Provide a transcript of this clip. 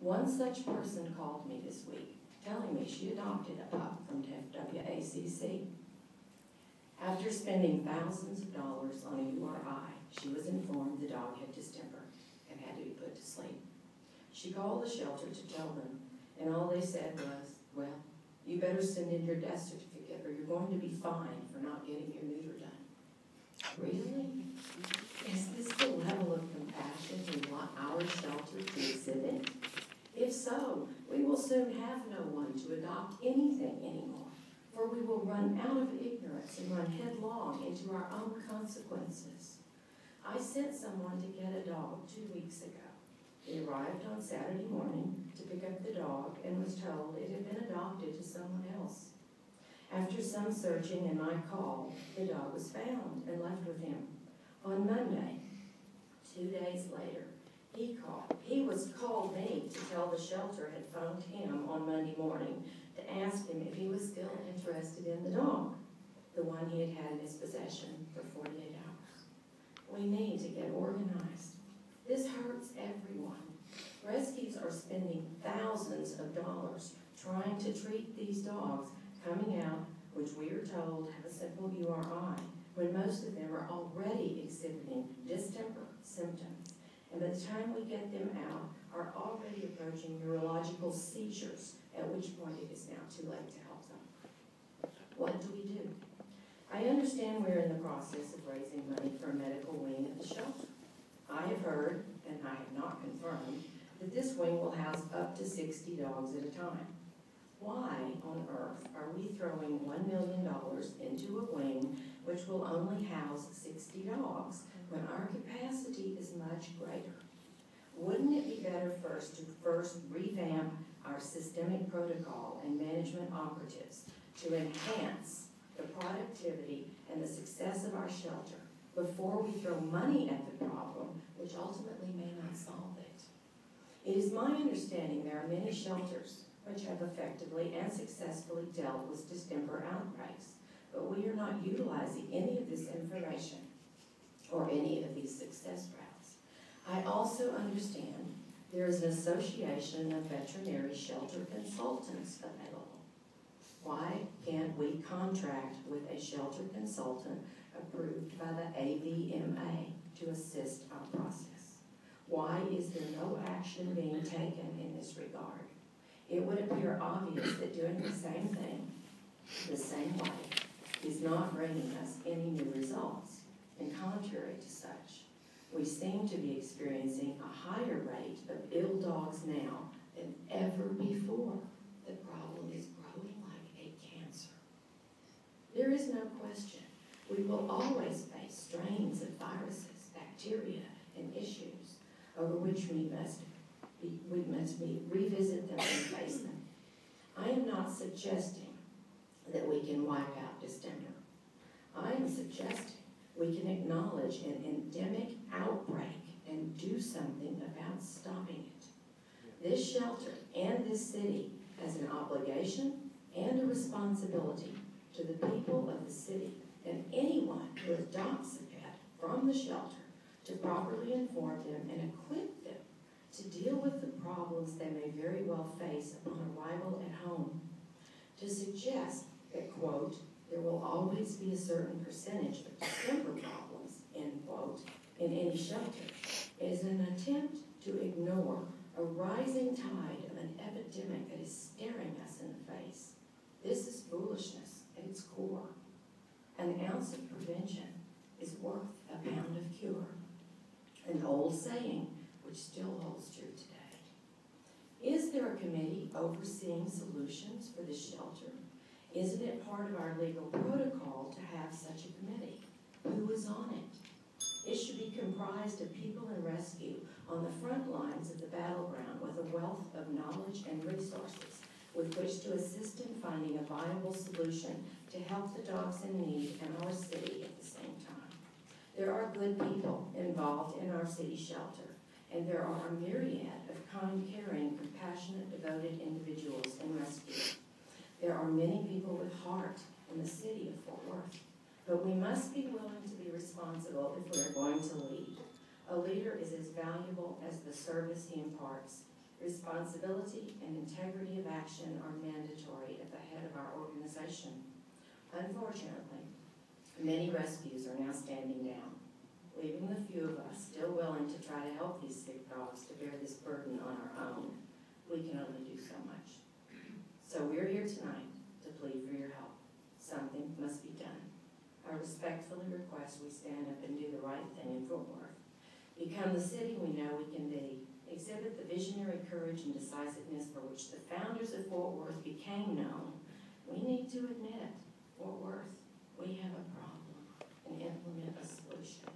One such person called me this week, telling me she adopted a pup from WACC. After spending thousands of dollars on a URI, she was informed the dog had distemper and had to be put to sleep. She called the shelter to tell them, and all they said was, well, you better send in your death certificate or you're going to be fined for not getting your neuter done. Really? Is this the level of compassion we want our shelter to exhibit? If so, we will soon have no one to adopt anything anymore, for we will run out of ignorance and run headlong into our own consequences. I sent someone to get a dog 2 weeks ago. He arrived on Saturday morning to pick up the dog and was told it had been adopted to someone else. After some searching and my call, the dog was found and left with him. On Monday, 2 days later, he called me to tell the shelter had phoned him on Monday morning to ask him if he was still interested in the dog, the one he had had in his possession for 48 hours. We need to get organized. This hurts everyone. Rescues are spending thousands of dollars trying to treat these dogs coming out, which we are told have a simple URI, when most of them are already exhibiting distemper symptoms, and by the time we get them out, are already approaching neurological seizures, at which point it is now too late to help them. What do we do? I understand we're in the process of raising money for a medical wing at the shelter. I have heard, and I have not confirmed, that this wing will house up to 60 dogs at a time. Why on earth are we throwing $1 million into a wing which will only house 60 dogs when our capacity is much greater? Wouldn't it be better to revamp our systemic protocol and management operatives to enhance the productivity and the success of our shelter before we throw money at the problem, which ultimately may not solve it? It is my understanding there are many shelters which have effectively and successfully dealt with distemper outbreaks, but we are not utilizing any of this information or any of these success routes. I also understand there is an association of veterinary shelter consultants available. Why can't we contract with a shelter consultant approved by the AVMA to assist our process? Why is there no action being taken in this regard? It would appear obvious that doing the same thing, the same way, is not bringing us any new results. And contrary to such, we seem to be experiencing a higher rate of ill dogs now than ever before. The problem is growing like a cancer. There is no question we will always face strains of viruses, bacteria, and issues over which we must revisit them and face them. I am not suggesting that we can wipe out distemper. I am suggesting we can acknowledge an endemic outbreak and do something about stopping it. This shelter and this city has an obligation and a responsibility to the people of the city and anyone who adopts a pet from the shelter to properly inform them and equip them to deal with the problems they may very well face upon arrival at home. To suggest that, quote, there will always be a certain percentage of distemper problems, end quote, in any shelter is an attempt to ignore a rising tide of an epidemic that is staring us in the face. This is foolishness at its core. An ounce of prevention is worth a pound of cure. An old saying which still holds true today. Is there a committee overseeing solutions for this shelter? Isn't it part of our legal protocol to have such a committee? Who is on it? It should be comprised of people in rescue on the front lines of the battleground with a wealth of knowledge and resources with which to assist in finding a viable solution to help the dogs in need and our city at the same time. There are good people involved in our city shelter, and there are a myriad of kind, caring, compassionate, devoted individuals in rescue. There are many people with heart in the city of Fort Worth, but we must be willing to be responsible if we are going to lead. A leader is as valuable as the service he imparts. Responsibility and integrity of action are mandatory at the head of our organization. Unfortunately, many rescues are now standing down, leaving the few of us still willing to try to help these sick dogs to bear this burden on our own. We can only do so much. So we're here tonight to plead for your help. Something must be done. I respectfully request we stand up and do the right thing in Fort Worth. Become the city we know we can be. Exhibit the visionary courage and decisiveness for which the founders of Fort Worth became known. We need to admit, Fort Worth, we have a problem and implement a solution.